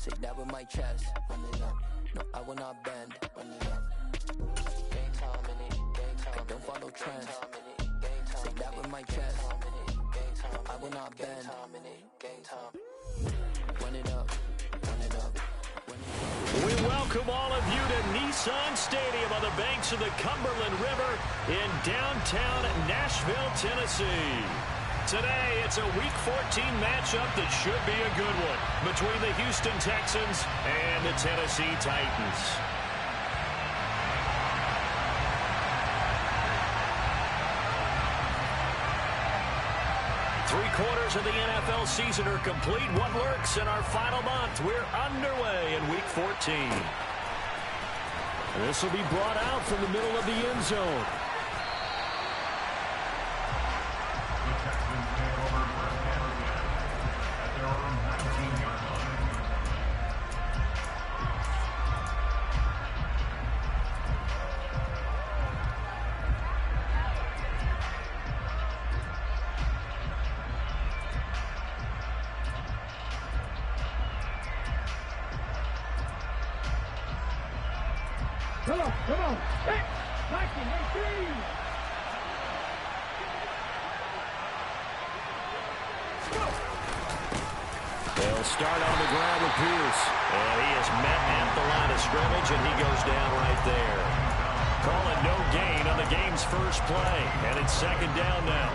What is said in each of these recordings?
Say that with my chest. Run it up. No, I will not bend. Run it up. I don't follow trends. Say that with my chest. I will not bend. Run it up. Run it up. We welcome all of you to Nissan Stadium on the banks of the Cumberland River in downtown Nashville, Tennessee. Today, it's a Week 14 matchup that should be a good one between the Houston Texans and the Tennessee Titans. Three-quarters of the NFL season are complete. What lurks in our final month? We're underway in Week 14. This will be brought out from the middle of the end zone. Come on. Hey, Mikey, hey, They'll start on the ground with Pierce. And he is met at the line of scrimmage, and he goes down right there. Calling no gain on the game's first play. And it's second down now.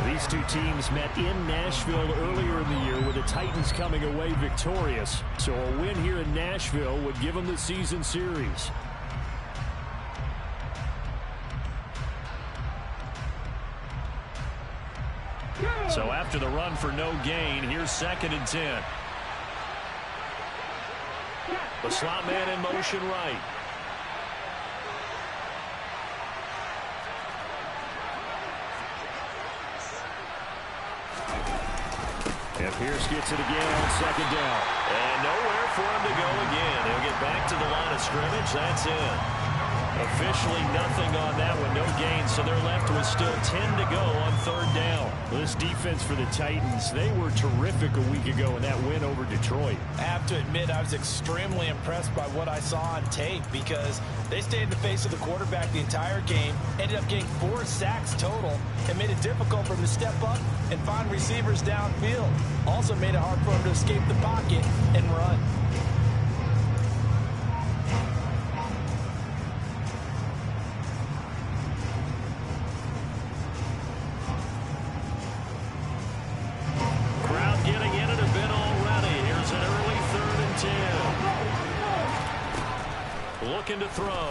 These two teams met in Nashville earlier in the year with the Titans coming away victorious. So a win here in Nashville would give them the season series. So after the run for no gain, here's 2nd and 10. The slot man in motion right. And Pierce gets it again on 2nd down. And nowhere for him to go again. He'll get back to the line of scrimmage. That's it. Officially nothing on that one, no gain, so they're left with still 10 to go on 3rd down. This defense for the Titans, they were terrific a week ago in that win over Detroit. I have to admit, I was extremely impressed by what I saw on tape because they stayed in the face of the quarterback the entire game, ended up getting 4 sacks total, and made it difficult for him to step up and find receivers downfield. Also made it hard for him to escape the pocket and run. Looking to throw.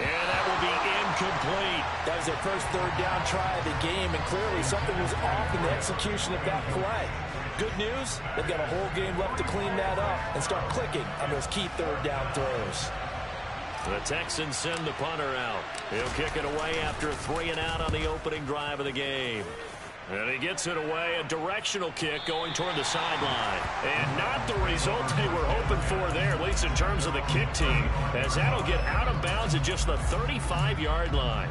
And that will be incomplete. That was their first 3rd down try of the game, and clearly something was off in the execution of that play. Good news, they've got a whole game left to clean that up and start clicking on those key 3rd down throws. The Texans send the punter out. He'll kick it away after a 3 and out on the opening drive of the game. And he gets it away, a directional kick going toward the sideline. And not the result they were hoping for there, at least in terms of the kick team, as that'll get out of bounds at just the 35-yard line.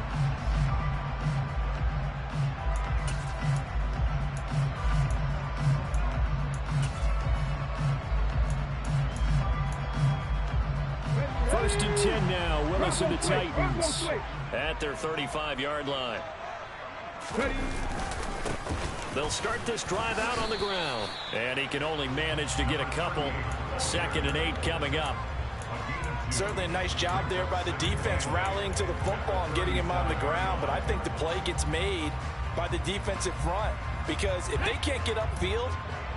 First and 10 now, Willis and the Titans at their 35-yard line. They'll start this drive out on the ground. And he can only manage to get a couple. 2nd and 8 coming up. Certainly a nice job there by the defense rallying to the football and getting him on the ground. But I think the play gets made by the defensive front. Because if they can't get upfield,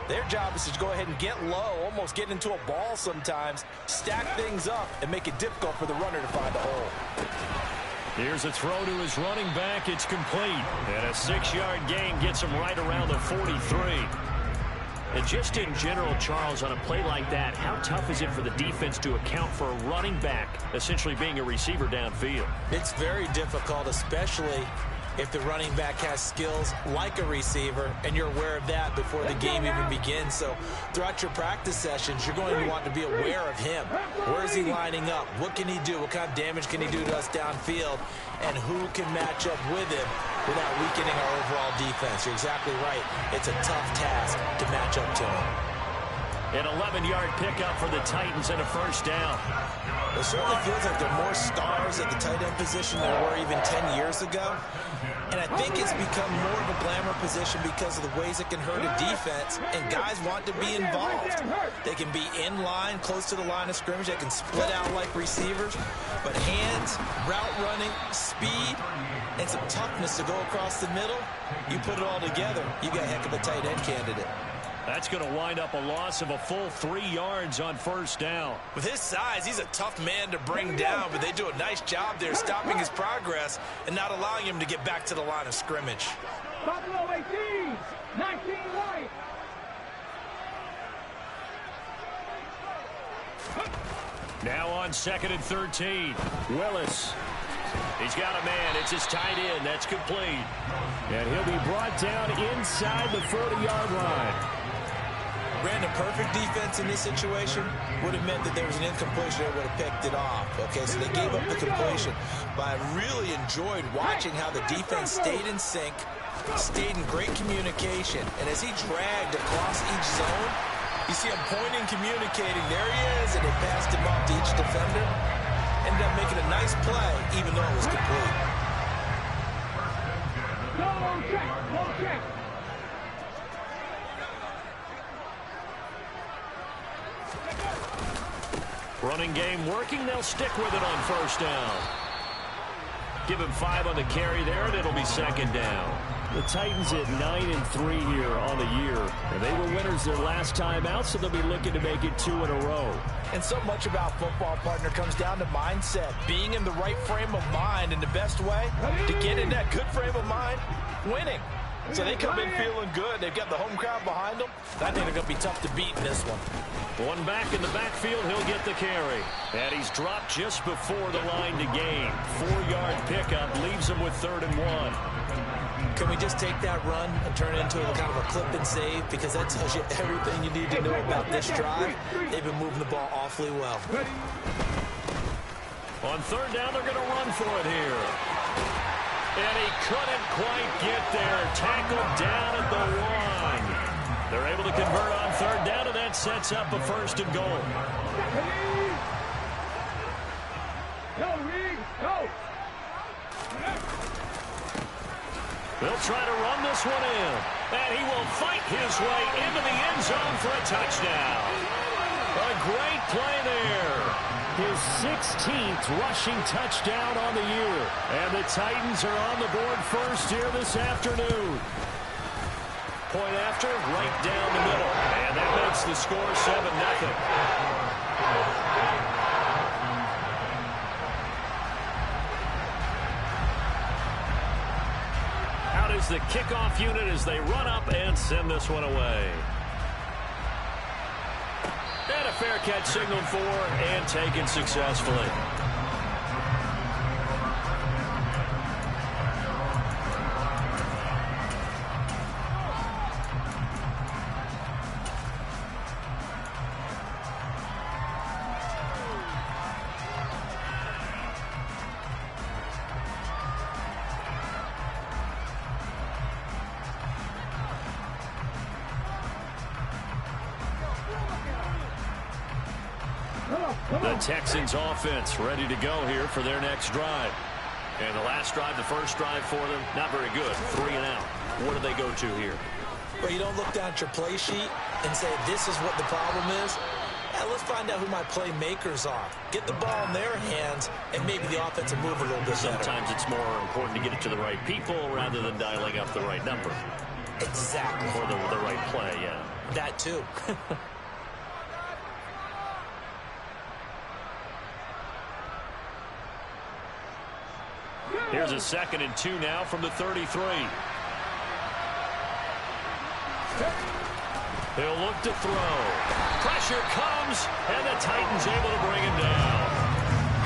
their job is to go ahead and get low, almost get into a ball sometimes, stack things up, and make it difficult for the runner to find a hole. Here's a throw to his running back. It's complete. And a 6-yard gain gets him right around the 43. And just in general, Charles, on a play like that, how tough is it for the defense to account for a running back essentially being a receiver downfield? It's very difficult, especially if the running back has skills like a receiver, and you're aware of that before the game even begins. So throughout your practice sessions, you're going to want to be aware of him. Where is he lining up? What can he do? What kind of damage can he do to us downfield? And who can match up with him without weakening our overall defense? You're exactly right. It's a tough task to match up to him. An 11-yard pickup for the Titans and a first down. It certainly feels like there are more stars at the tight end position than there were even 10 years ago. And I think it's become more of a glamour position because of the ways it can hurt a defense, and guys want to be involved. They can be in line, close to the line of scrimmage. They can split out like receivers. But hands, route running, speed, and some toughness to go across the middle, you put it all together, you got a heck of a tight end candidate. That's going to wind up a loss of a full 3 yards on first down. With his size, he's a tough man to bring down, but they do a nice job there stopping his progress and not allowing him to get back to the line of scrimmage. Buffalo 18, 19 white. Now on 2nd and 13. Willis. He's got a man. It's his tight end. That's complete. And he'll be brought down inside the 40-yard line. Brandon, perfect defense in this situation would have meant that there was an incompletion that would have picked it off. Okay, so they gave up the completion. But I really enjoyed watching how the defense stayed in sync, stayed in great communication. And as he dragged across each zone, you see him pointing, communicating. There he is, and they passed him off to each defender. Ended up making a nice play, even though it was complete. Go check, go check. Running game working. They'll stick with it on first down. Give him 5 on the carry there, and it'll be 2nd down. The Titans at 9-3 here on the year. And they were winners their last time out, so they'll be looking to make it 2 in a row. And so much about football, partner, comes down to mindset. Being in the right frame of mind, and the best way to get in that good frame of mind, winning. So they come in feeling good. They've got the home crowd behind them. I think they're going to be tough to beat in this one. One back in the backfield, he'll get the carry. And he's dropped just before the line to gain. 4-yard pickup leaves him with 3rd and 1. Can we just take that run and turn it into kind of a clip and save? Because that tells you everything you need to know about this drive. They've been moving the ball awfully well. On 3rd down, they're going to run for it here. And he couldn't quite get there. Tackled down at the 1. They're able to convert on 3rd down, and that sets up a 1st and goal. Go, Reed, go. They'll try to run this one in. And he will fight his way into the end zone for a touchdown. A great play there. His 16th rushing touchdown on the year. And the Titans are on the board first here this afternoon. Point after, right down the middle. And that makes the score 7-0. Out is the kickoff unit as they run up and send this one away. And a fair catch signaled for and taken successfully. The Texans offense ready to go here for their next drive. And the last drive, the first drive for them, not very good. 3 and out. What do they go to here? Well, you don't look down at your play sheet and say, this is what the problem is. Let's find out who my playmakers are. Get the ball in their hands, and maybe the offense will move a little bit better. Sometimes it's more important to get it to the right people rather than dialing up the right number. Exactly. Or the right play, yeah. That too. Here's a 2nd and 2 now from the 33. He'll look to throw. Pressure comes, and the Titans able to bring him down.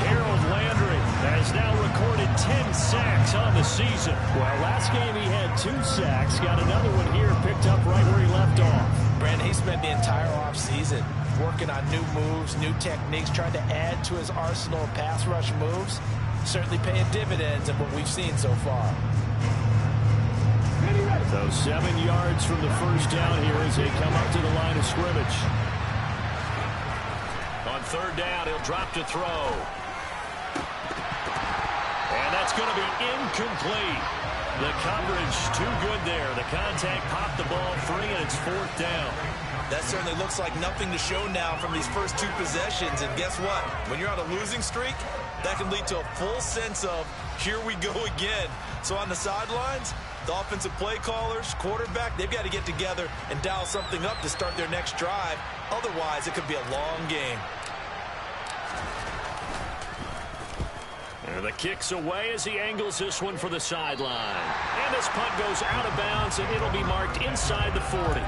Harold Landry has now recorded 10 sacks on the season. Well, last game he had 2 sacks. Got another one here picked up right where he left off. Brandon, he spent the entire offseason working on new moves, new techniques, trying to add to his arsenal of pass rush moves. Certainly paying dividends in what we've seen so far. So 7 yards from the first down here as they come up to the line of scrimmage. third down. He'll drop to throw. And that's going to be incomplete. The coverage too good there. The contact popped the ball free, and it's fourth down. That certainly looks like nothing to show now from these first two possessions. And guess what? When you're on a losing streak, that can lead to a full sense of, here we go again. So on the sidelines, the offensive play callers, quarterback, they've got to get together and dial something up to start their next drive. Otherwise, it could be a long game. And the kick's away as he angles this one for the sideline. And this punt goes out of bounds, and it'll be marked inside the 40.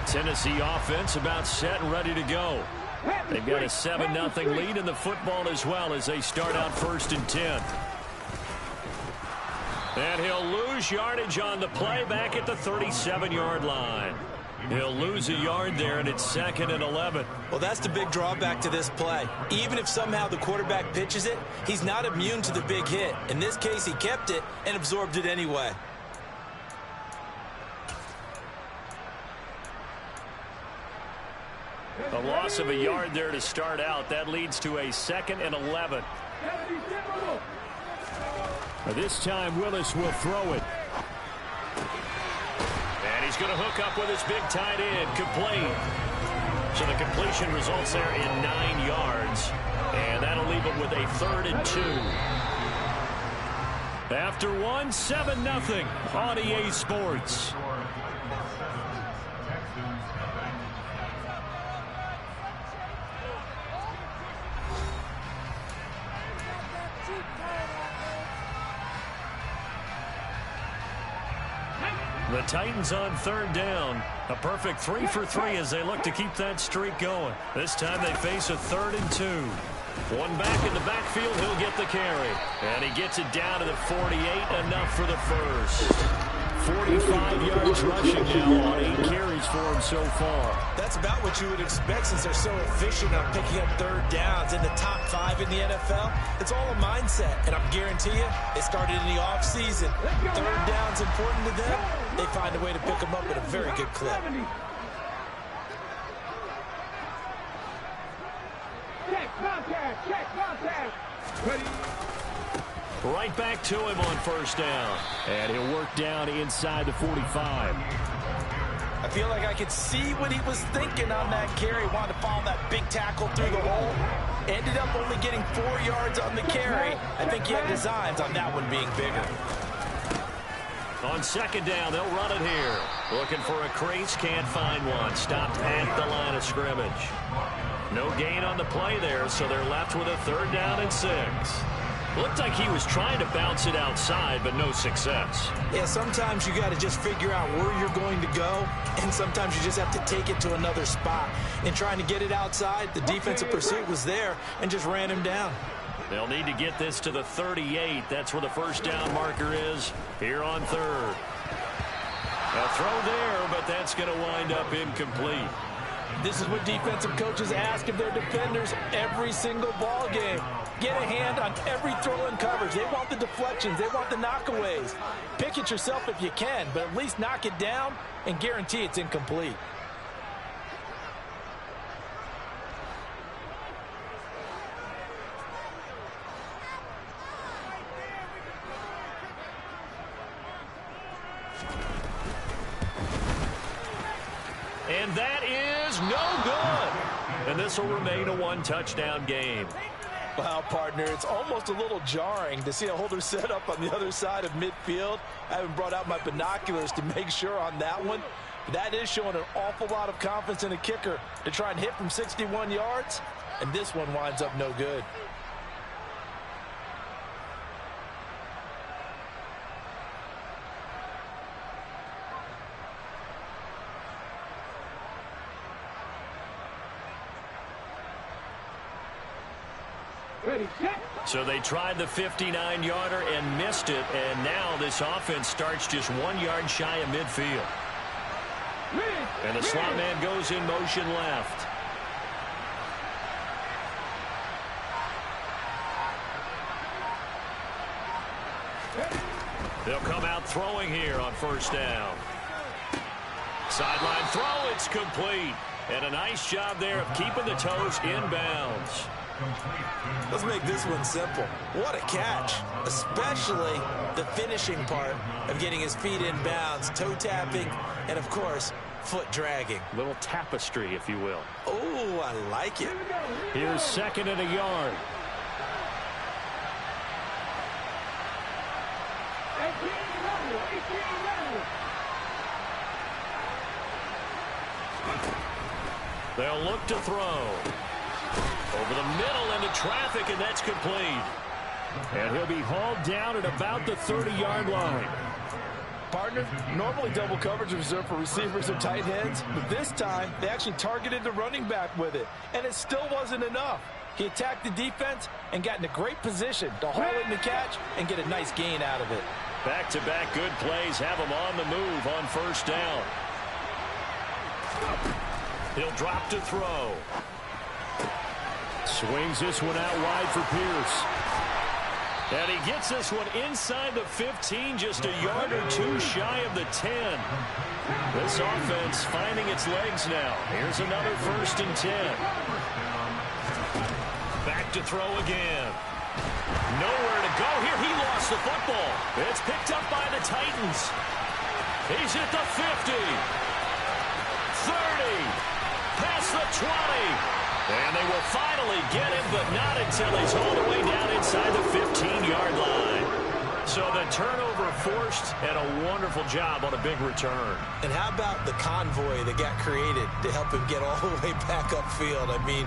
Tennessee offense about set and ready to go. They've got a 7-0 lead in the football as well as they start out 1st and 10. And he'll lose yardage on the play back at the 37-yard line. He'll lose a yard there, and it's 2nd and 11. Well, that's the big drawback to this play. Even if somehow the quarterback pitches it, he's not immune to the big hit. In this case, he kept it and absorbed it anyway. A loss of a yard there to start out. That leads to a 2nd and 11. This time Willis will throw it. And he's going to hook up with his big tight end. Complete. So the completion results there in 9 yards. And that'll leave him with a 3rd and 2. After one, 7-0 on EA Sports. The Titans on 3rd down. A perfect 3 for 3 as they look to keep that streak going. This time they face a 3rd and 2. One back in the backfield, he'll get the carry. And he gets it down to the 48, enough for the first. 45 yards rushing now on 8 carries for him so far. That's about what you would expect since they're so efficient on picking up 3rd downs in the top 5 in the NFL. It's all a mindset, and I guarantee you, it started in the offseason. 3rd down's important to them. They find a way to pick them up at a very good clip. Check contact, check contact. Ready. Right back to him on 1st down. And he'll work down inside the 45. I feel like I could see what he was thinking on that carry. Wanted to follow that big tackle through the hole. Ended up only getting 4 yards on the carry. I think he had designs on that one being bigger. On 2nd down, they'll run it here. Looking for a crease, can't find one. Stopped at the line of scrimmage. No gain on the play there, so they're left with a 3rd down and 6. Looked like he was trying to bounce it outside, but no success. Yeah, sometimes you got to just figure out where you're going to go, and sometimes you just have to take it to another spot. In trying to get it outside, the defensive pursuit was there and just ran him down. They'll need to get this to the 38. That's where the 1st down marker is here on 3rd. A throw there, but that's going to wind up incomplete. This is what defensive coaches ask of their defenders every single ball game. Get a hand on every throw and coverage. They want the deflections. They want the knockaways. Pick it yourself if you can, but at least knock it down and guarantee it's incomplete. And that is no good. And this will remain a 1-touchdown game. Well, partner, it's almost a little jarring to see a holder set up on the other side of midfield. I haven't brought out my binoculars to make sure on that one. But that is showing an awful lot of confidence in a kicker to try and hit from 61 yards. And this one winds up no good. So they tried the 59-yarder and missed it, and now this offense starts just 1 yard shy of midfield. And the slot man goes in motion left. They'll come out throwing here on first down. Sideline throw, it's complete. And a nice job there of keeping the toes in bounds. Let's make this one simple. What a catch, especially the finishing part of getting his feet in bounds, toe tapping, and of course, foot dragging. Little tapestry, if you will. Oh, I like it. Here's 2nd and a yard. They'll look to throw. Over the middle into traffic, and that's complete. And he'll be hauled down at about the 30-yard line. Partner, normally double coverage is reserved for receivers or tight ends, but this time they actually targeted the running back with it, and it still wasn't enough. He attacked the defense and got in a great position to haul it in the catch and get a nice gain out of it. Back-to-back good plays have him on the move on first down. He'll drop to throw. Swings this one out wide for Pierce. And he gets this one inside the 15, just a yard or two shy of the 10. This offense finding its legs now. Here's another 1st and 10. Back to throw again. Nowhere to go here. He lost the football. It's picked up by the Titans. He's at the 50. 30. Past the 20. And they will finally get him, but not until he's all the way down inside the 15-yard line. So the turnover forced, and a wonderful job on a big return. And how about the convoy that got created to help him get all the way back upfield? I mean,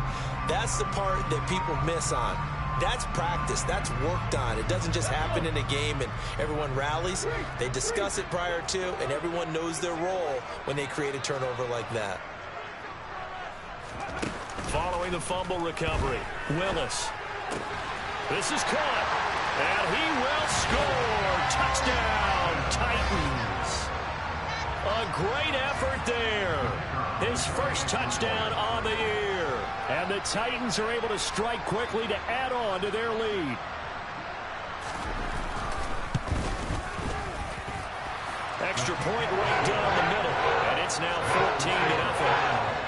that's the part that people miss on. That's practice. That's worked on. It doesn't just happen in a game and everyone rallies. They discuss it prior to, and everyone knows their role when they create a turnover like that. Following the fumble recovery, Willis. This is caught, and he will score. Touchdown, Titans. A great effort there. His first touchdown on the year. And the Titans are able to strike quickly to add on to their lead. Extra point right down the middle, and it's now 14-0.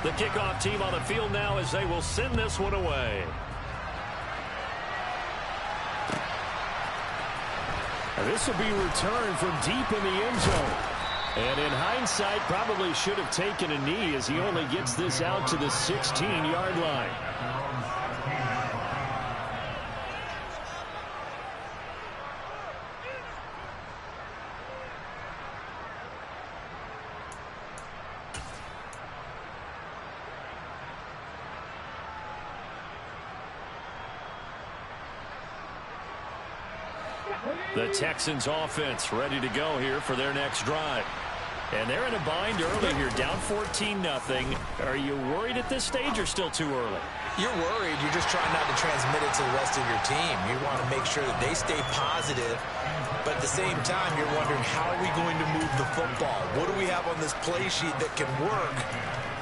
The kickoff team on the field now as they will send this one away. And this will be returned from deep in the end zone. And in hindsight, probably should have taken a knee as he only gets this out to the 16-yard line. The Texans offense ready to go here for their next drive. And they're in a bind early here, down 14-0. Are you worried at this stage or still too early? You're worried. You're just trying not to transmit it to the rest of your team. You want to make sure that they stay positive. But at the same time, you're wondering, how are we going to move the football? What do we have on this play sheet that can work?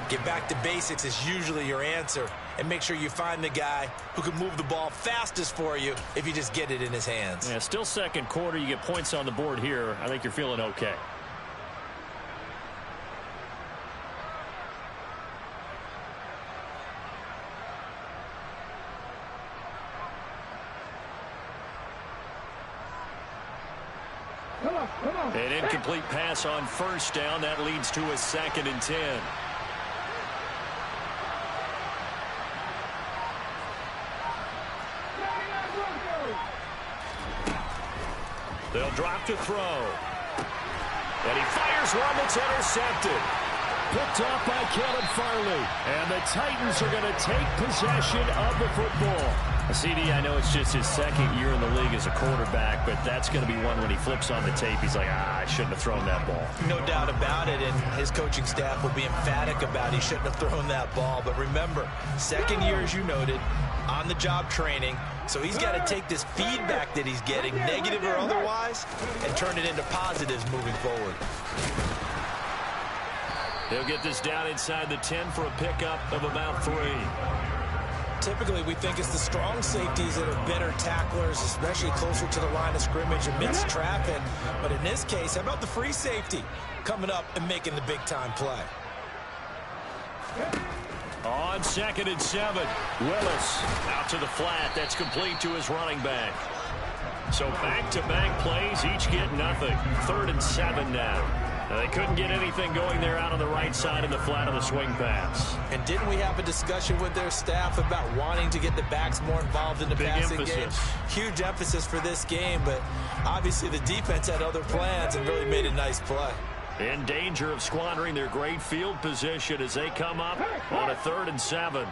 Get back to basics is usually your answer. And make sure you find the guy who can move the ball fastest for you if you just get it in his hands. Yeah, still second quarter. You get points on the board here. I think you're feeling okay. An incomplete pass on first down. That leads to a 2nd and 10. They'll drop to throw. And he fires one that's intercepted. picked off by Caleb Farley. And the Titans are going to take possession of the football. CD, I know it's just his second year in the league as a quarterback, but that's going to be one when he flips on the tape, he's like, I shouldn't have thrown that ball. No doubt about it, and his coaching staff will be emphatic about he shouldn't have thrown that ball. But remember, second year, as you noted, on-the-job training, so he's got to take this feedback that he's getting, negative or otherwise, and turn it into positives moving forward. They'll get this down inside the 10 for a pickup of about 3. Typically, we think it's the strong safeties that are better tacklers, especially closer to the line of scrimmage amidst traffic. But in this case, how about the free safety coming up and making the big-time play? On 2nd and 7, Willis out to the flat. That's complete to his running back. So back-to-back plays, each get nothing. 3rd and 7 now. They couldn't get anything going there out on the right side in the flat of the swing pass. And didn't we have a discussion with their staff about wanting to get the backs more involved in the passing game? Huge emphasis for this game, but obviously the defense had other plans and really made a nice play. In danger of squandering their great field position as they come up on a 3rd and 7.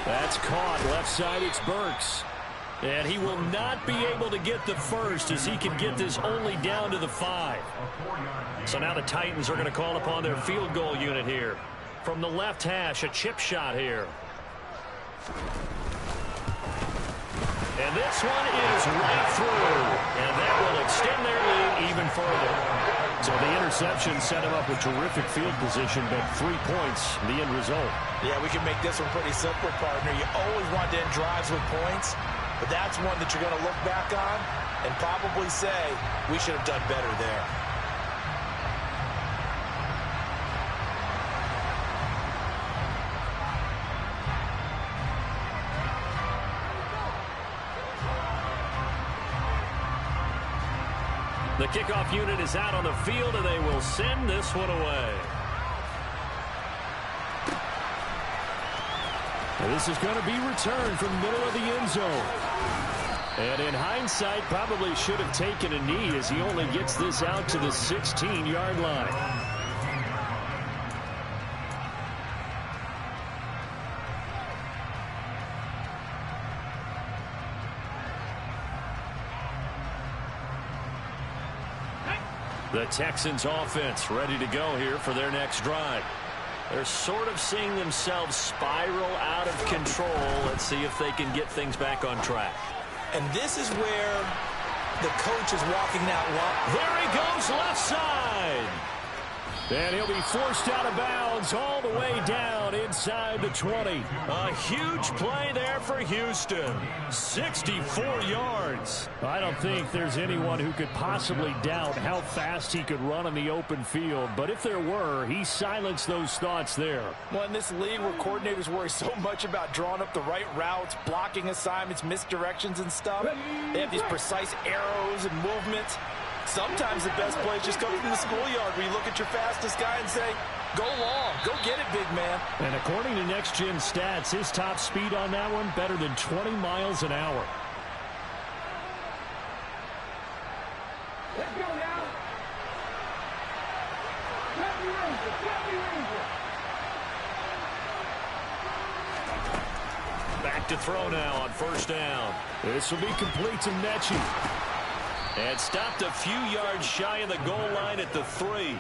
That's caught. Left side, it's Burks. And he will not be able to get the first as he can get this only down to the 5. So now the Titans are going to call upon their field goal unit here. From the left hash, a chip shot here. And this one is right through. And that will extend their lead even further. So the interception set him up with terrific field position, but 3 points, the end result. Yeah, we can make this one pretty simple, partner. You always want to end drives with points, but that's one that you're going to look back on and probably say, we should have done better there. The kickoff unit is out on the field, and they will send this one away. And this is going to be returned from the middle of the end zone. And in hindsight, probably should have taken a knee as he only gets this out to the 16-yard line. The Texans offense ready to go here for their next drive. They're sort of seeing themselves spiral out of control. Let's see if they can get things back on track. And this is where the coach is walking that line. There he goes, left side. And he'll be forced out of bounds all the way down inside the 20. A huge play there for Houston. 64 yards. I don't think there's anyone who could possibly doubt how fast he could run in the open field. But if there were, he silenced those thoughts there. Well, in this league where coordinators worry so much about drawing up the right routes, blocking assignments, misdirections and stuff, they have these precise arrows and movements. Sometimes the best plays just come from the schoolyard where you look at your fastest guy and say, go long, go get it, big man. And according to Next Gen Stats, his top speed on that one better than 20 miles an hour. Let's go now. Happy Ranger, Happy Ranger. Back to throw now on 1st down. This will be complete to Mechie. And stopped a few yards shy of the goal line at the 3.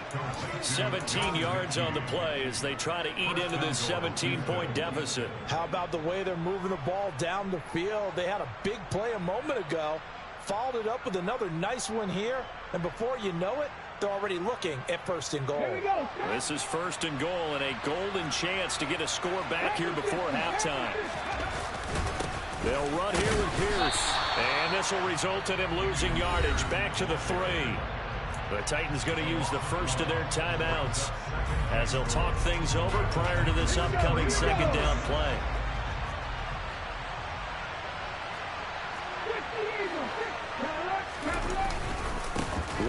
17 yards on the play as they try to eat into this 17-point deficit. How about the way they're moving the ball down the field? They had a big play a moment ago, followed it up with another nice one here, and before you know it, they're already looking at 1st and goal. Here we go. This is 1st and goal and a golden chance to get a score back here before halftime. They'll run here with Pierce. And this will result in him losing yardage back to the 3. The Titans going to use the first of their timeouts as they'll talk things over prior to this upcoming 2nd down play.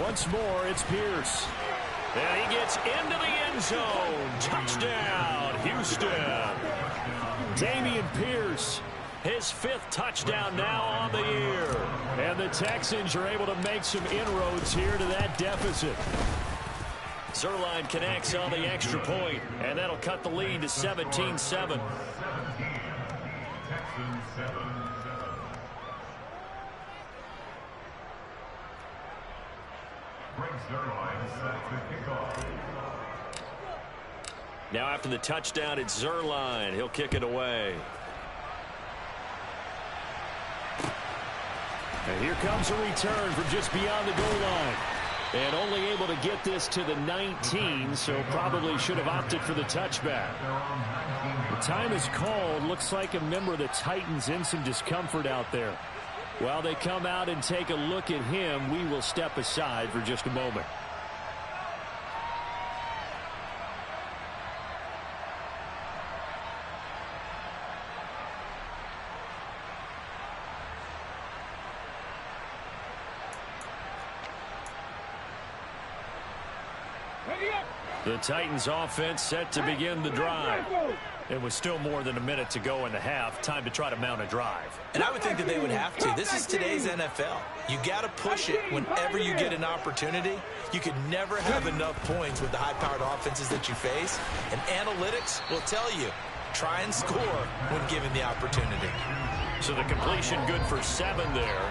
Once more, it's Pierce. And he gets into the end zone. Touchdown, Houston. Dameon Pierce His 5th touchdown now on the year. And the Texans are able to make some inroads here to that deficit. Zerline connects on the extra point, and that'll cut the lead to 17-7. Now after the touchdown, it's Zerline. He'll kick it away. And here comes a return from just beyond the goal line. And only able to get this to the 19, so probably should have opted for the touchback. The time is called. Looks like a member of the Titans in some discomfort out there. While they come out and take a look at him, we will step aside for just a moment. The Titans offense set to begin the drive. It was still more than a minute to go in the half. Time to try to mount a drive. And I would think that they would have to. This is today's NFL. You got to push it whenever you get an opportunity. You could never have enough points with the high-powered offenses that you face. And analytics will tell you, try and score when given the opportunity. So the completion good for 7 there,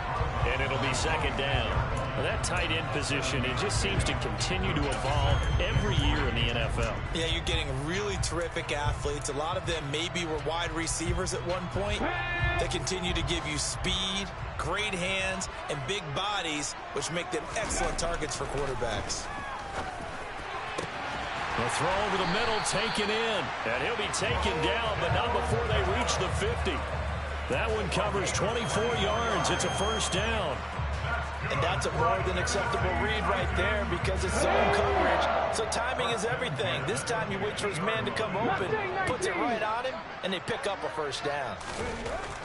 and it'll be second down. Well, that tight end position, it just seems to continue to evolve every year in the NFL. Yeah, you're getting really terrific athletes. A lot of them maybe were wide receivers at one point. They continue to give you speed, great hands, and big bodies, which make them excellent targets for quarterbacks. The throw over the middle, taken in. And he'll be taken down, but not before they reach the 50. That one covers 24 yards. It's a first down. And that's a more than acceptable read right there because it's zone coverage. So timing is everything. This time he waits for his man to come open, puts it right on him, and they pick up a first down.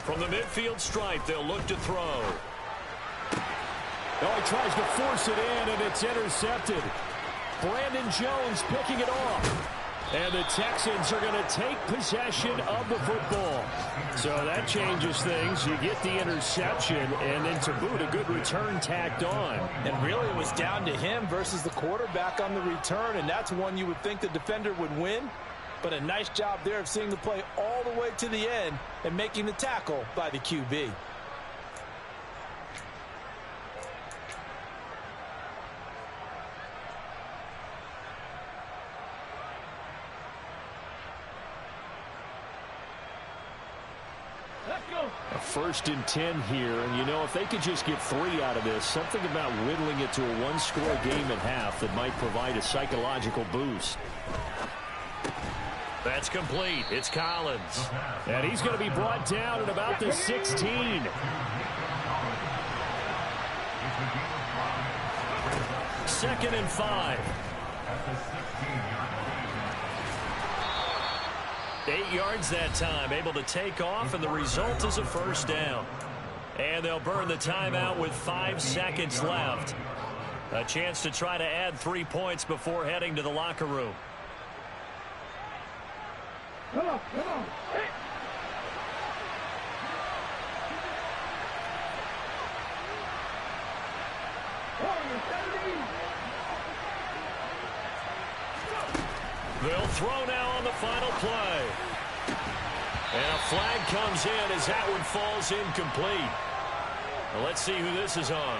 From the midfield stripe, they'll look to throw. Oh, he tries to force it in, and it's intercepted. Brandon Jones picking it off. And the Texans are going to take possession of the football. So that changes things. You get the interception, and then to boot, a good return tacked on. And really it was down to him versus the quarterback on the return, and that's one you would think the defender would win. But a nice job there of seeing the play all the way to the end and making the tackle by the QB. A 1st and 10 here, and you know, if they could just get 3 out of this, something about whittling it to a 1-score game at half that might provide a psychological boost. That's complete. It's Collins. And he's going to be brought down at about the 16. 2nd and 5. 8 yards that time, able to take off, and the result is a first down. And they'll burn the timeout with 5 seconds left. A chance to try to add 3 points before heading to the locker room. Come on, come on. Hey. They'll throw now on the final play. And a flag comes in as that one falls incomplete. Well, let's see who this is on.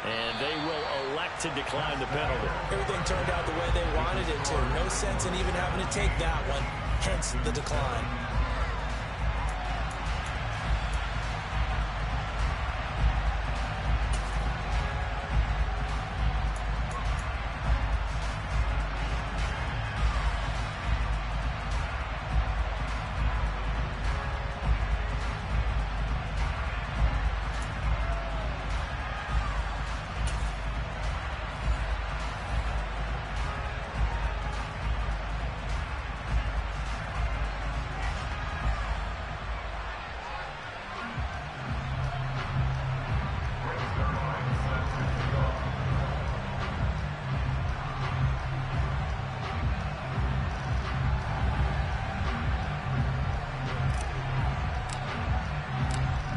And they will elect to decline the penalty. Everything turned out the way they wanted it to. No sense in even having to take that one, hence the decline.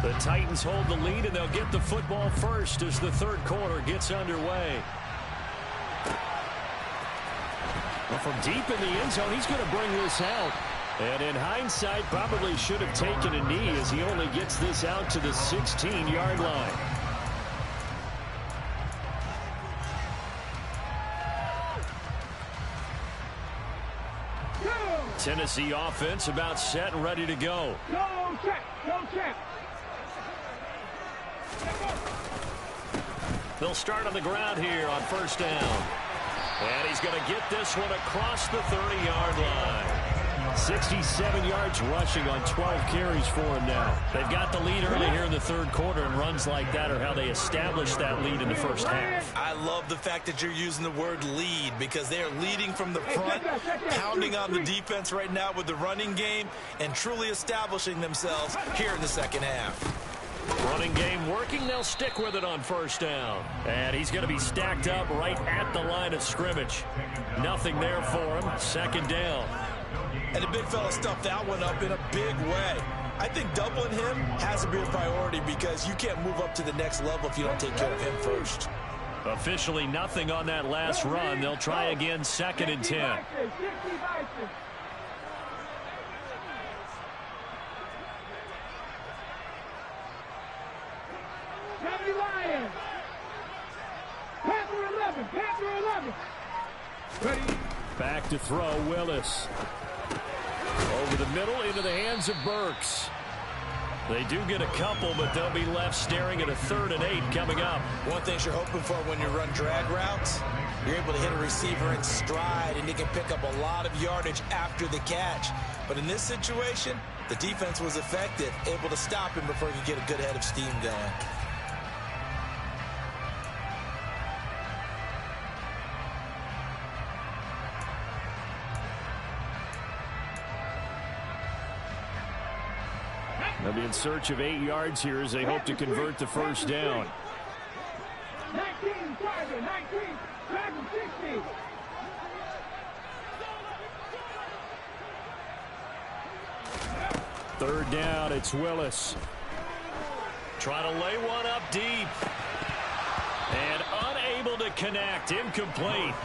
The Titans hold the lead, and they'll get the football first as the third quarter gets underway. Well, from deep in the end zone, he's going to bring this out. And in hindsight, probably should have taken a knee as he only gets this out to the 16-yard line. Tennessee offense about set and ready to go. Go check, go check. They'll start on the ground here on first down. And he's going to get this one across the 30-yard line. 67 yards rushing on 12 carries for him now. They've got the lead early here in the third quarter, and runs like that are how they establish that lead in the first half. I love the fact that you're using the word lead because they are leading from the front, pounding on the defense right now with the running game, and truly establishing themselves here in the second half. Running game working. They'll stick with it on first down. And he's going to be stacked up right at the line of scrimmage. Nothing there for him. Second down. And the big fella stuffed that one up in a big way. I think doubling him has to be a priority because you can't move up to the next level if you don't take care of him first. Officially nothing on that last run. They'll try again, 2nd and 10. Back to throw, Willis. Over the middle into the hands of Burks. They do get a couple, but they'll be left staring at a 3rd and 8 coming up. One thing you're hoping for when you run drag routes, you're able to hit a receiver in stride, and he can pick up a lot of yardage after the catch. But in this situation, the defense was effective, able to stop him before he could get a good head of steam going. They'll be in search of 8 yards here as they hope to convert the first down. 19, 60. Third down, it's Willis. Trying to lay one up deep. And unable to connect. Incomplete.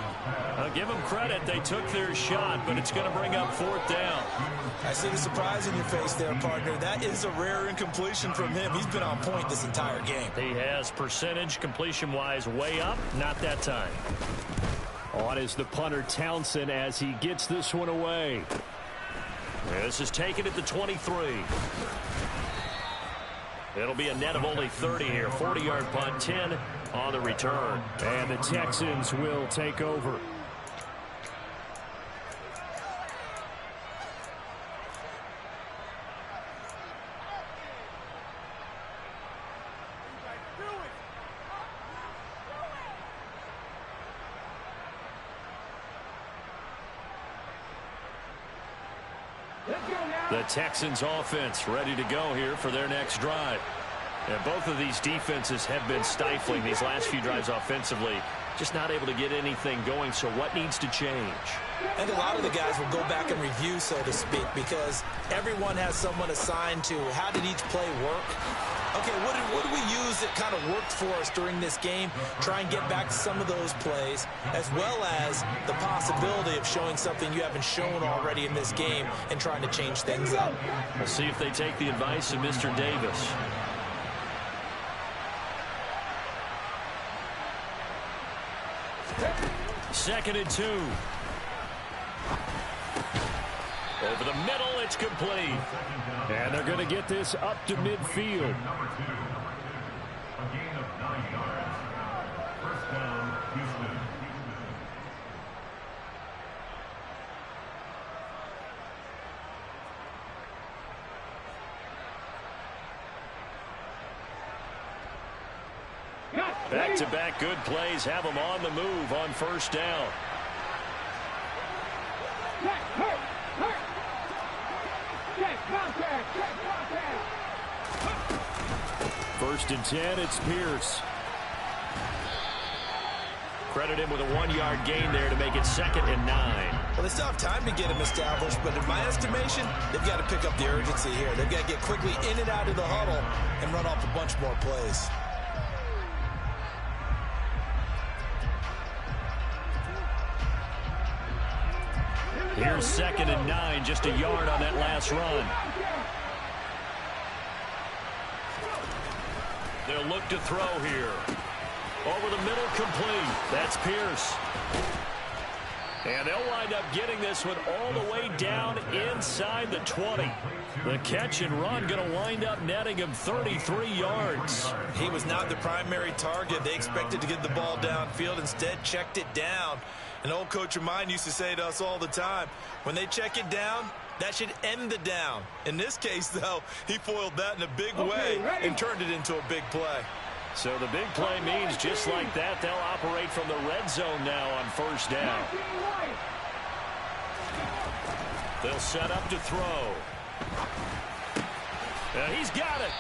I'll give them credit. They took their shot, but it's going to bring up 4th down. I see the surprise in your face there, partner. That is a rare incompletion from him. He's been on point this entire game. He has percentage completion-wise way up. Not that time. On is the punter Townsend as he gets this one away. This is taken at the 23. It'll be a net of only 30 here. 40-yard punt, 10 on the return. And the Texans will take over. The Texans offense ready to go here for their next drive. And both of these defenses have been stifling these last few drives offensively. Just not able to get anything going, so what needs to change? And a lot of the guys will go back and review, so to speak, because everyone has someone assigned to how did each play work. Okay, what did we use that kind of worked for us during this game? Try and get back to some of those plays, as well as the possibility of showing something you haven't shown already in this game and trying to change things up. We'll see if they take the advice of Mr. Davis. Second and 2. Over the middle, it's complete. And they're going to get this up to midfield. Back-to-back good plays have them on the move on first down. First and 10, it's Pierce. Credit him with a 1-yard gain there to make it 2nd and 9. Well, they still have time to get him established, but in my estimation, they've got to pick up the urgency here. They've got to get quickly in and out of the huddle and run off a bunch more plays. Here's 2nd and 9, just a yard on that last run. They'll look to throw here. Over the middle, complete. That's Pierce. And they'll wind up getting this one all the way down inside the 20. The catch and run going to wind up netting him 33 yards. He was not the primary target. They expected to get the ball downfield. Instead, checked it down. An old coach of mine used to say to us all the time, when they check it down, that should end the down. In this case, though, he foiled that in a big way and turned it into a big play. So the big play means just like that, they'll operate from the red zone now on 1st down. They'll set up to throw. He's got it.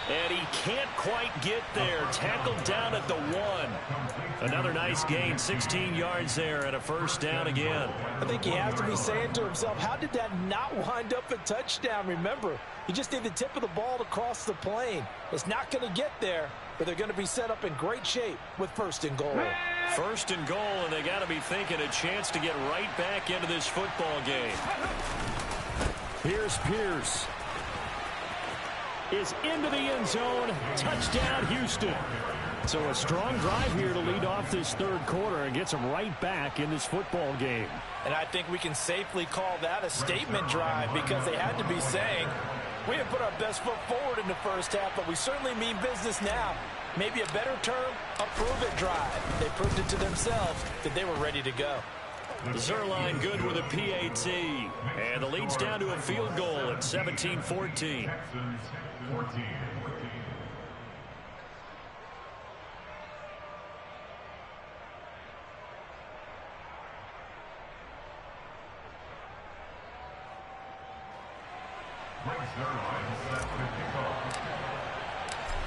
And he can't quite get there. Tackled down at the 1. Another nice gain, 16 yards there, and a 1st down again. I think he has to be saying to himself, how did that not wind up a touchdown? Remember, he just need the tip of the ball to cross the plane. It's not going to get there, but they're going to be set up in great shape with 1st and goal. 1st and goal, and they got to be thinking a chance to get right back into this football game. Here's Pierce. Is into the end zone. Touchdown, Houston. So a strong drive here to lead off this 3rd quarter and gets them right back in this football game. And I think we can safely call that a statement drive because they had to be saying, we didn't put our best foot forward in the 1st half, but we certainly mean business now. Maybe a better term, a prove-it drive. They proved it to themselves that they were ready to go. Zerline good with a PAT. And the lead's down to a field goal at 17-14.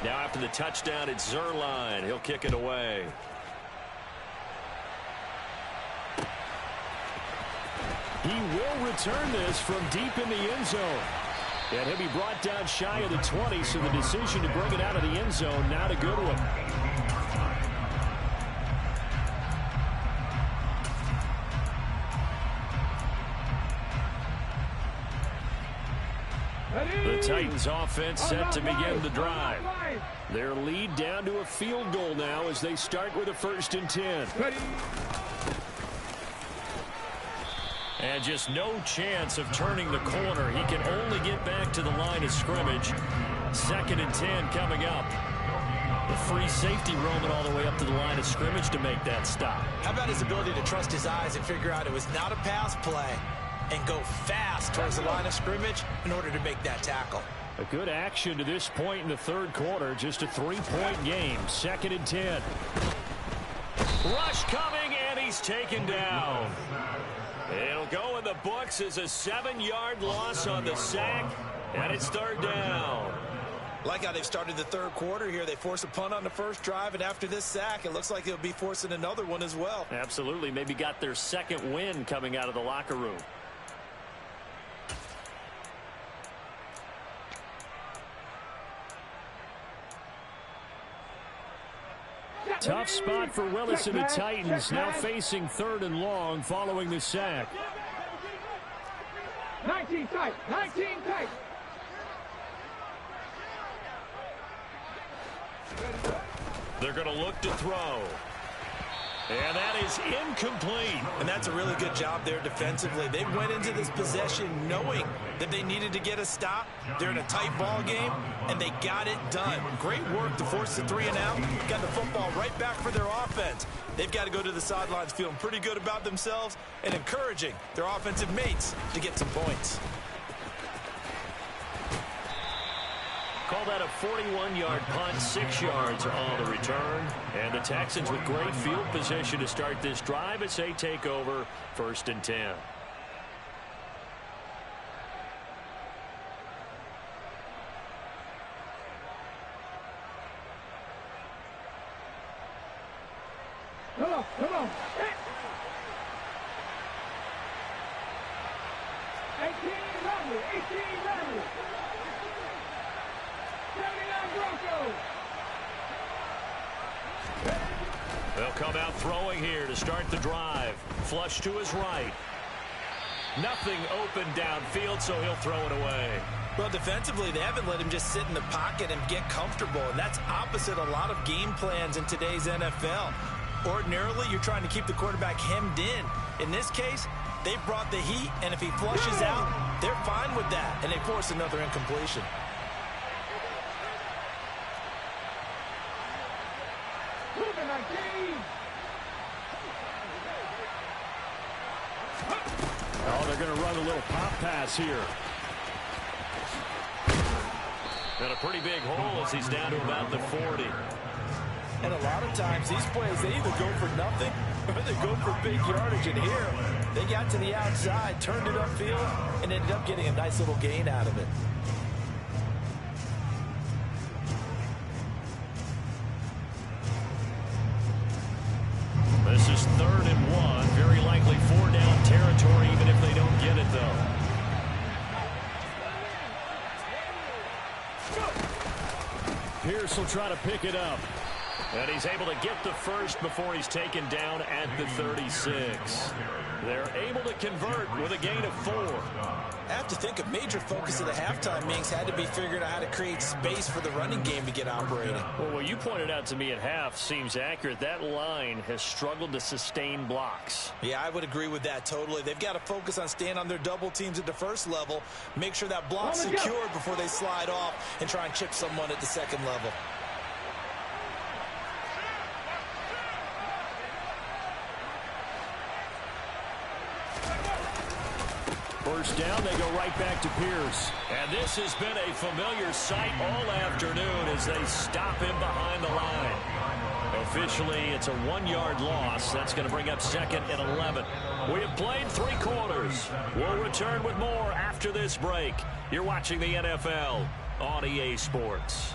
Now after the touchdown, it's Zerline. He'll kick it away. He will return this from deep in the end zone. And he'll be brought down shy of the 20, so the decision to bring it out of the end zone, not a good one. The Titans offense set to begin the drive. Their lead down to a field goal now as they start with a 1st and 10. And just no chance of turning the corner. He can only get back to the line of scrimmage. 2nd and 10 coming up. The free safety roaming all the way up to the line of scrimmage to make that stop. How about his ability to trust his eyes and figure out it was not a pass play and go fast towards the line of scrimmage in order to make that tackle. A good action to this point in the 3rd quarter. Just a 3-point game. 2nd and 10. Rush coming, and he's taken down. It'll go in the books as a 7-yard loss on the sack, and it's 3rd down. Like how they've started the 3rd quarter here. They force a punt on the 1st drive, and after this sack, it looks like they'll be forcing another one as well. Absolutely. Maybe got their 2nd win coming out of the locker room. Tough spot for Willis and the Titans, now facing 3rd and long following the sack. 19 tight, 19 tight. They're going to look to throw. And that is incomplete. And that's a really good job there defensively. They went into this possession knowing that they needed to get a stop. They're in a tight ball game, and they got it done. Great work to force the 3 and out. Got the football right back for their offense. They've got to go to the sidelines feeling pretty good about themselves and encouraging their offensive mates to get some points. Call that a 41-yard punt, 6 yards on the return. And the Texans with great field position to start this drive as they take over 1st and 10. Come on, come on. 18 level, 18 level. 79 broken. They'll come out throwing here to start the drive. Flush to his right. Nothing open downfield, so he'll throw it away. Well, defensively, they haven't let him just sit in the pocket and get comfortable, and that's opposite a lot of game plans in today's NFL. Ordinarily, you're trying to keep the quarterback hemmed in. In this case, they've brought the heat, and if he flushes out, they're fine with that, and they force another incompletion. Oh, they're going to run a little pop pass here. Got a pretty big hole as he's down to about the 40. And a lot of times, these plays, they either go for nothing or they go for big yardage. And here, they got to the outside, turned it upfield, and ended up getting a nice little gain out of it. This is 3rd and 1. Very likely 4-down territory, even if they don't get it, though. Pierce will try to pick it up. And he's able to get the first before he's taken down at the 36. They're able to convert with a gain of 4. I have to think a major focus of the halftime innings had to be figuring out how to create space for the running game to get operating. Well, what you pointed out to me at half seems accurate. That line has struggled to sustain blocks. Yeah, I would agree with that totally. They've got to focus on staying on their double teams at the first level, make sure that block's secure before they slide off and try and chip someone at the second level. First down, they go right back to Pierce. And this has been a familiar sight all afternoon as they stop him behind the line. Officially, it's a 1-yard loss. That's going to bring up 2nd and 11. We have played 3 quarters. We'll return with more after this break. You're watching the NFL on EA Sports.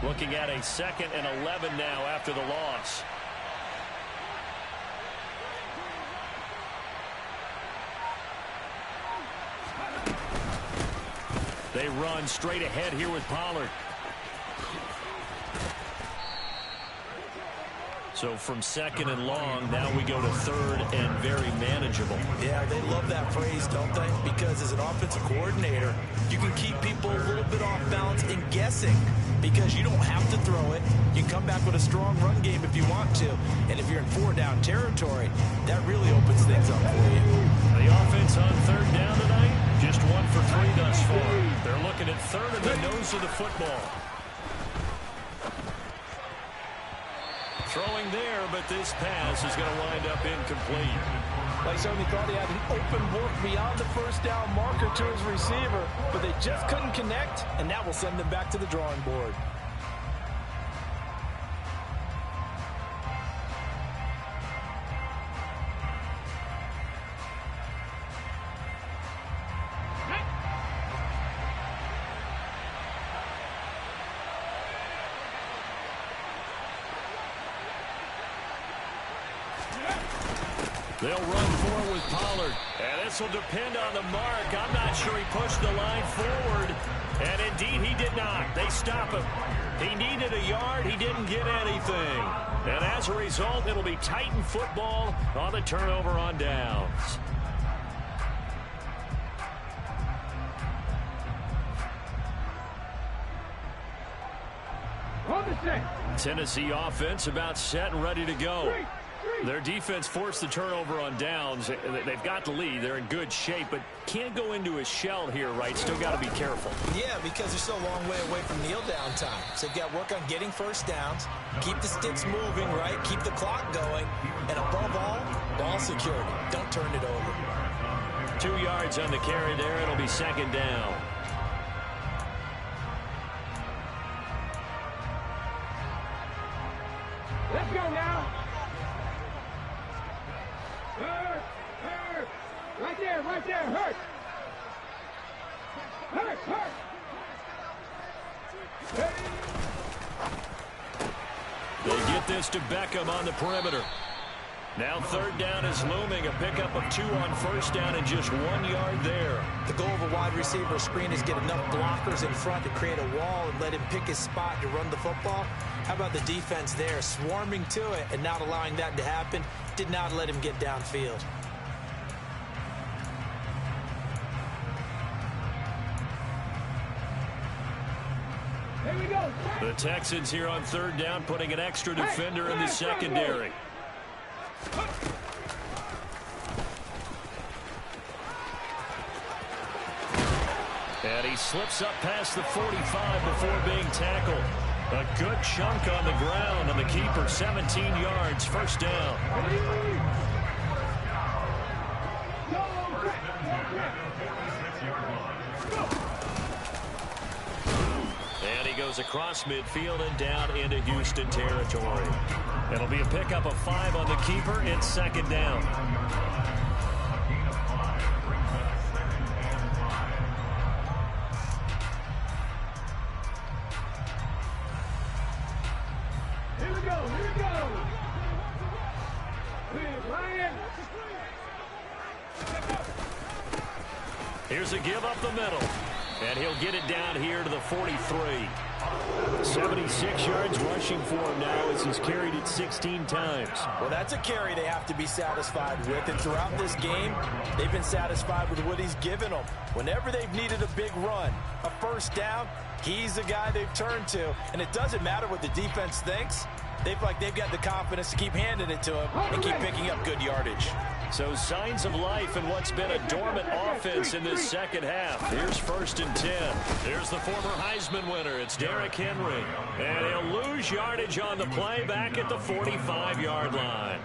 Looking at a 2nd and 11 now after the loss. They run straight ahead here with Pollard. So from 2nd and long, now we go to 3rd and very manageable. Yeah, they love that phrase, don't they? Because as an offensive coordinator, you can keep people a little bit off balance and guessing because you don't have to throw it. You can come back with a strong run game if you want to. And if you're in 4-down territory, that really opens things up for you. The offense on 3rd down tonight, just 1 for 3 thus far. They're looking at 3rd and the nose of the football. Throwing there, but this pass is going to wind up incomplete. I certainly thought he had an open look beyond the first down marker to his receiver, but they just couldn't connect, and that will send them back to the drawing board. They'll run for it with Pollard. And this will depend on the mark. I'm not sure he pushed the line forward. And indeed, he did not. They stop him. He needed a yard. He didn't get anything. And as a result, it'll be Titan football on the turnover on downs. Tennessee offense about set and ready to go. Their defense forced the turnover on downs. They've got the lead. They're in good shape, but can't go into a shell here, right? Still got to be careful. Yeah, because they're still a long way away from kneel down time. So they've got to work on getting first downs, keep the sticks moving, right? Keep the clock going, and above all, ball security. Don't turn it over. 2 yards on the carry there. It'll be second down. Let's go now. Hurt. Right there, hurt. Hurt. They get this to Beckham on the perimeter. Now third down is looming. A pickup of 2 on first down and just 1 yard there. The goal of a wide receiver screen is get enough blockers in front to create a wall and let him pick his spot to run the football. How about the defense there, swarming to it and not allowing that to happen? Did not let him get downfield. Here we go. The Texans here on third down, putting an extra defender in the secondary. And he slips up past the 45 before being tackled. A good chunk on the ground, and the keeper 17 yards, first down. And he goes across midfield and down into Houston territory. It'll be a pickup of 5 on the keeper. It's second down. Here we go. Ryan. Here's a give up the middle. And he'll get it down here to the 43. 76 yards rushing for him now as he's carried it 16 times. Well, that's a carry they have to be satisfied with. And throughout this game, they've been satisfied with what he's given them. Whenever they've needed a big run, a first down, he's the guy they've turned to. And it doesn't matter what the defense thinks. They've got the confidence to keep handing it to him and keep picking up good yardage. So signs of life in what's been a dormant offense in this second half. Here's first and 10. Here's the former Heisman winner. It's Derrick Henry. And he'll lose yardage on the play back at the 45-yard line.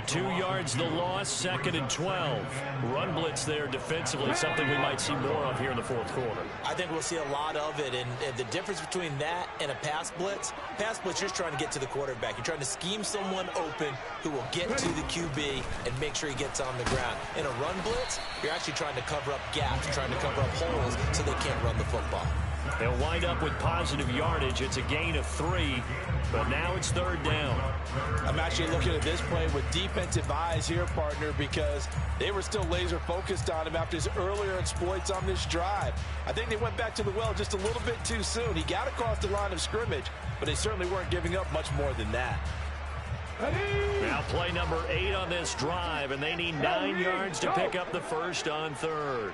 2 yards the loss, second and 12. Run blitz there defensively, something we might see more of here in the fourth quarter. I think we'll see a lot of it, and the difference between that and a pass blitz, you're just trying to get to the quarterback. You're trying to scheme someone open who will get to the QB and make sure he gets on the ground. In a run blitz, you're actually trying to cover up gaps, trying to cover up holes so they can't run the football. They'll wind up with positive yardage. It's a gain of 3, but now it's third down. I'm actually looking at this play with defensive eyes here, partner, because they were still laser focused on him after his earlier exploits on this drive. I think they went back to the well just a little bit too soon. He got across the line of scrimmage, but they certainly weren't giving up much more than that. Now play number 8 on this drive, and they need 9 yards to pick up the first on third.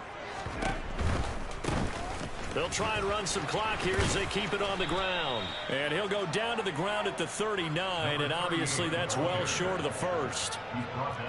They'll try and run some clock here as they keep it on the ground. And he'll go down to the ground at the 39, and obviously that's well short of the first.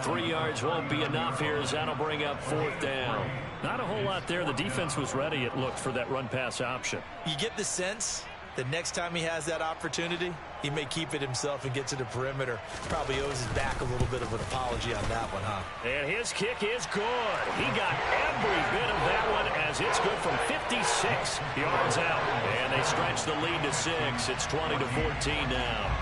3 yards won't be enough here as that'll bring up fourth down. Not a whole lot there. The defense was ready, it looked, for that run-pass option. You get the sense that next time he has that opportunity, he may keep it himself and get to the perimeter. Probably owes his back a little bit of an apology on that one, huh? And his kick is good. He got every bit of that one as it's good from 56 yards out. And they stretch the lead to 6. It's 20-14 now.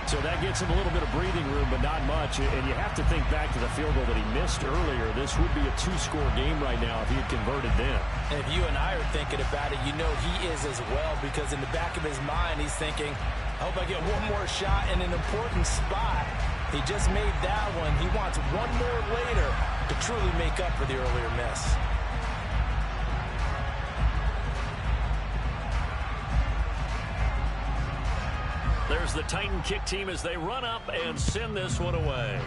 So that gets him a little bit of breathing room, but not much. And you have to think back to the field goal that he missed earlier. This would be a 2-score game right now if he had converted then. And if you and I are thinking about it, you know he is as well, because in the back of his mind, he's thinking, I hope I get one more shot in an important spot. He just made that one. He wants one more later to truly make up for the earlier miss. There's the Titan kick team as they run up and send this one away.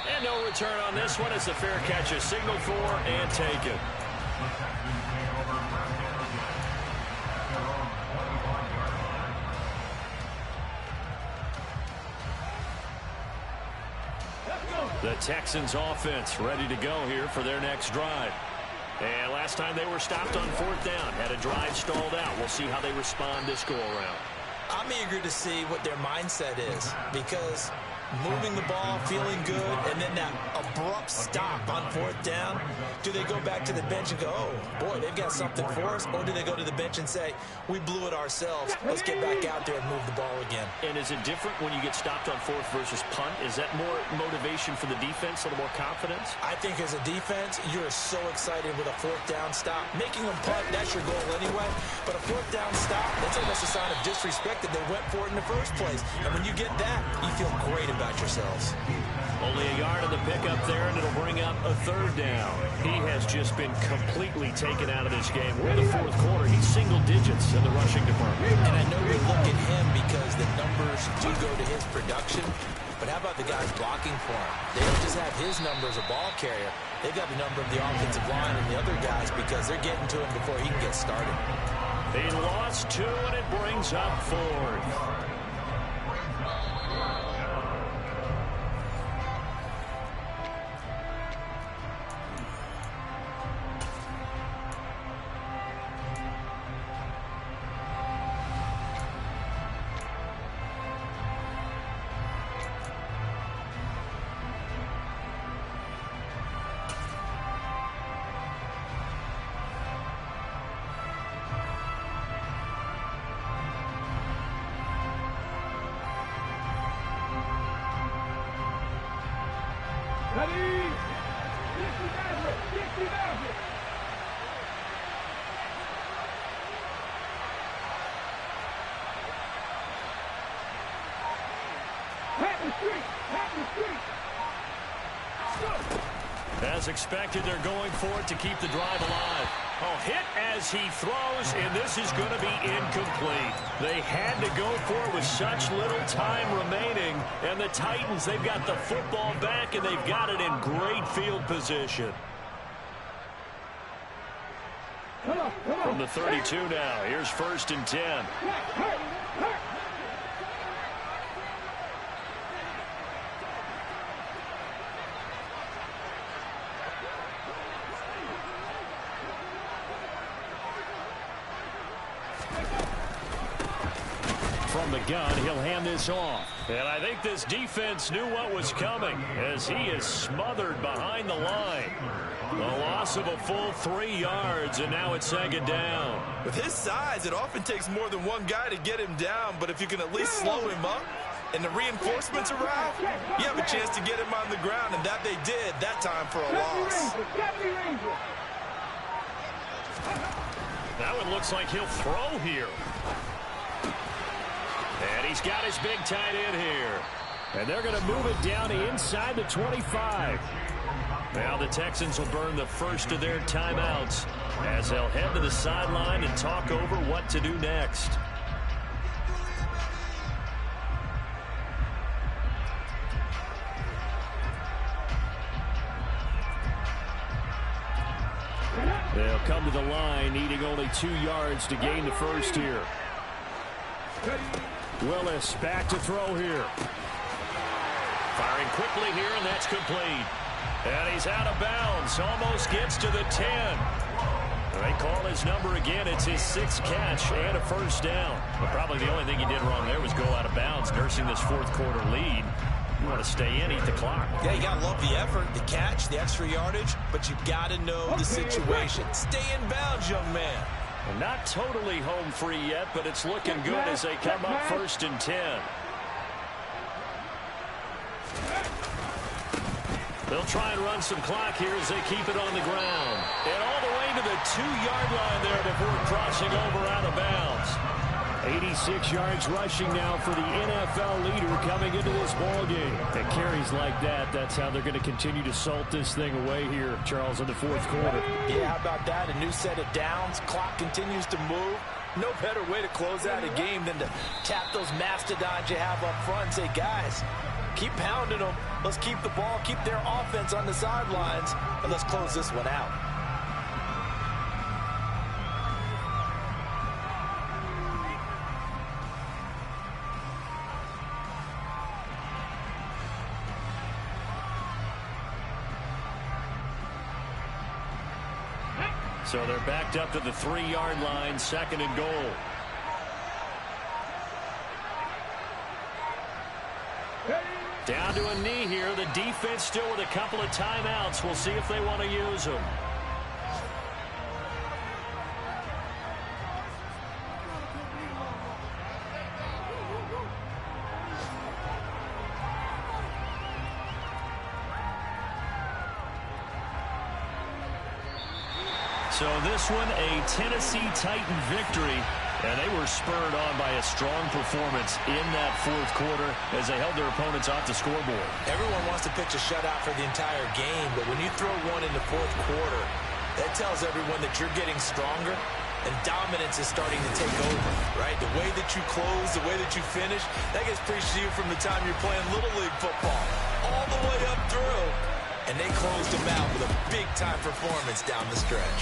And no return on this one. It's a fair catch is signaled for and taken. The Texans offense ready to go here for their next drive. And last time they were stopped on fourth down, had a drive stalled out. We'll see how they respond this go-around. I'm eager to see what their mindset is, because moving the ball, feeling good, and then that abrupt stop on 4th down? Do they go back to the bench and go, oh, boy, they've got something for us? Or do they go to the bench and say, we blew it ourselves. Let's get back out there and move the ball again? And is it different when you get stopped on 4th versus punt? Is that more motivation for the defense, a little more confidence? I think as a defense, you're so excited with a 4th down stop. Making them punt, that's your goal anyway. But a 4th down stop, that's almost a sign of disrespect that they went for it in the first place. And when you get that, you feel great about yourselves. Only a yard on the pickup there, and it'll bring up a 3rd down. He has just been completely taken out of this game. We're in the 4th quarter. He's single digits in the rushing department. And I know we look at him because the numbers do go to his production. But how about the guys blocking for him? They don't just have his number as a ball carrier. They've got the number of the offensive line and the other guys because they're getting to him before he can get started. He lost 2, and it brings up 4th. Ready? 60 Maverick! 60 Maverick! Happy Street! Happy Street! As expected, they're going for it to keep the drive alive. Oh, hit as he throws, and this is going to be incomplete. They had to go for it with such little time remaining, and the Titans, they've got the football back, and they've got it in great field position. From the 32 now, here's 1st and 10. From the gun, he'll hand this off. And I think this defense knew what was coming as he is smothered behind the line. A loss of a full 3 yards, and now it's 2nd down. With his size, it often takes more than one guy to get him down, but if you can at least slow him up and the reinforcements arrive, you have a chance to get him on the ground, and that they did that time for a loss. That one looks like he'll throw here. And he's got his big tight end here. And they're going to move it down to inside the 25. Now the Texans will burn the first of their timeouts as they'll head to the sideline and talk over what to do next. They'll come to the line, needing only 2 yards to gain the first here. Willis back to throw here. Firing quickly here, and that's complete. And he's out of bounds. Almost gets to the 10. They call his number again. It's his 6th catch and a 1st down. But probably the only thing he did wrong there was go out of bounds, nursing this 4th quarter lead. You want to stay in, eat the clock. Yeah, you got to love the effort, the catch, the extra yardage, but you got to know the situation. Stay in bounds, young man. And not totally home free yet, but it's looking good as they come up 1st and 10. They'll try and run some clock here as they keep it on the ground. And all the way to the 2-yard line there before crossing over out of bounds. 86 yards rushing now for the NFL leader coming into this ballgame. And carries like that, that's how they're going to continue to salt this thing away here, Charles, in the 4th quarter. Yeah, how about that? A new set of downs. Clock continues to move. No better way to close out a game than to tap those mastodons you have up front and say, guys, keep pounding them. Let's keep the ball, keep their offense on the sidelines, and let's close this one out. So they're backed up to the 3-yard line, 2nd and goal. Down defense still with a couple of timeouts. We'll see if they want to use them. So this one, a Tennessee Titan victory, and they were spurred on by a strong performance in that fourth quarter as they held their opponents off the scoreboard. Everyone wants to pitch a shutout for the entire game, but when you throw one in the fourth quarter, that tells everyone that you're getting stronger and dominance is starting to take over, right? The way that you close, the way that you finish, that gets preached to you from the time you're playing Little League football all the way up through. And they closed them out with a big-time performance down the stretch.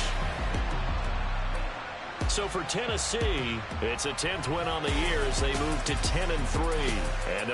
So for Tennessee, it's a 10th win on the year as they move to 10-3. And